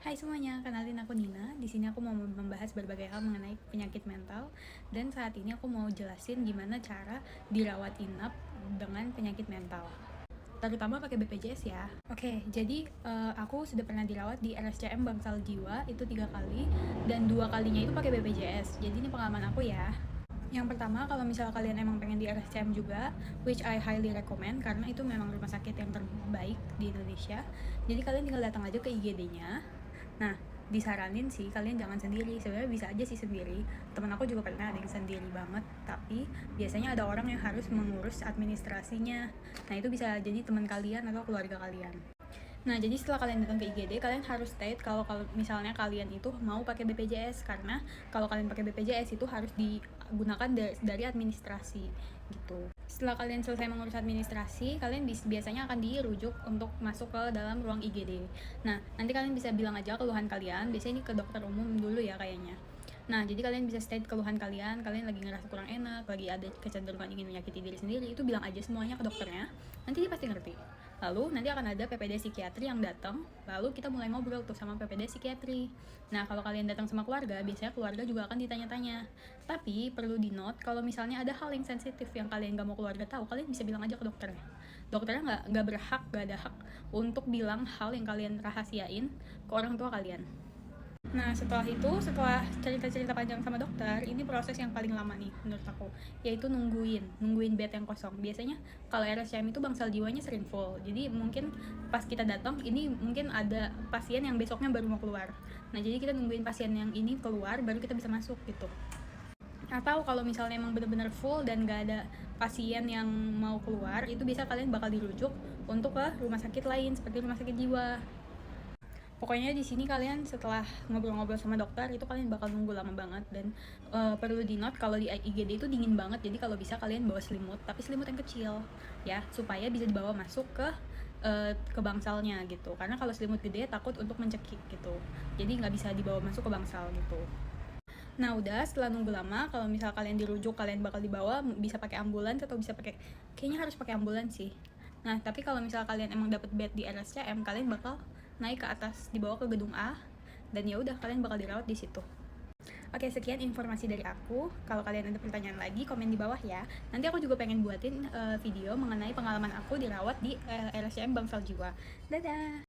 Hai semuanya, kenalin aku Nina. Di sini aku mau membahas berbagai hal mengenai penyakit mental dan saat ini aku mau jelasin gimana cara dirawat inap dengan penyakit mental. Terutama pakai BPJS ya. Oke, jadi aku sudah pernah dirawat di RSCM Bangsal Jiwa itu 3 kali dan 2 kalinya itu pakai BPJS. Jadi ini pengalaman aku ya. Yang pertama, kalau misalnya kalian emang pengen di RSCM juga, which I highly recommend karena itu memang rumah sakit yang terbaik di Indonesia. Jadi kalian tinggal datang aja ke IGD-nya. Nah, disaranin sih kalian jangan sendiri. Sebenarnya bisa aja sih sendiri. Temen aku juga pernah ada yang sendiri banget, tapi biasanya ada orang yang harus mengurus administrasinya. Nah, itu bisa jadi teman kalian atau keluarga kalian. Nah, jadi setelah kalian datang ke IGD, kalian harus state kalau misalnya kalian itu mau pakai BPJS, karena kalau kalian pakai BPJS itu harus digunakan dari administrasi gitu. Setelah kalian selesai mengurus administrasi, kalian biasanya akan dirujuk untuk masuk ke dalam ruang IGD. Nah, nanti kalian bisa bilang aja keluhan kalian, biasanya ini ke dokter umum dulu ya kayaknya. Nah, jadi kalian bisa state keluhan kalian lagi ngerasa kurang enak, lagi ada kecenderungan ingin menyakiti diri sendiri, itu bilang aja semuanya ke dokternya, nanti dia pasti ngerti. Lalu nanti akan ada PPD psikiatri yang datang, lalu kita mulai ngobrol tuh sama PPD psikiatri. Nah, kalau kalian datang sama keluarga, biasanya keluarga juga akan ditanya-tanya. Tapi perlu di note, kalau misalnya ada hal yang sensitif yang kalian gak mau keluarga tahu, kalian bisa bilang aja ke dokternya. Dokternya gak ada hak untuk bilang hal yang kalian rahasiain ke orang tua kalian. Nah, setelah cerita-cerita panjang sama dokter, ini proses yang paling lama nih menurut aku, yaitu nungguin bed yang kosong. Biasanya kalau RSCM itu bangsal jiwanya sering full, jadi mungkin pas kita datang ini mungkin ada pasien yang besoknya baru mau keluar. Nah, jadi kita nungguin pasien yang ini keluar baru kita bisa masuk gitu. Atau kalau misalnya emang benar-benar full dan gak ada pasien yang mau keluar, itu bisa kalian bakal dirujuk untuk ke rumah sakit lain seperti rumah sakit jiwa. Pokoknya di sini kalian setelah ngobrol-ngobrol sama dokter itu kalian bakal nunggu lama banget dan perlu di note kalau di IGD itu dingin banget, jadi kalau bisa kalian bawa selimut, tapi selimut yang kecil ya, supaya bisa dibawa masuk ke bangsalnya gitu, karena kalau selimut gede takut untuk mencekik gitu, jadi nggak bisa dibawa masuk ke bangsal gitu. Nah, udah setelah nunggu lama, kalau misal kalian dirujuk, kalian bakal dibawa bisa pakai ambulans atau bisa kayaknya harus pakai ambulans sih. Nah, tapi kalau misal kalian emang dapat bed di RSCM, kalian bakal naik ke atas, dibawa ke gedung A, dan ya udah kalian bakal dirawat di situ. Oke, sekian informasi dari aku. Kalau kalian ada pertanyaan lagi, komen di bawah ya. Nanti aku juga pengen buatin video mengenai pengalaman aku dirawat di RSCM Bangsal Jiwa. Dadah!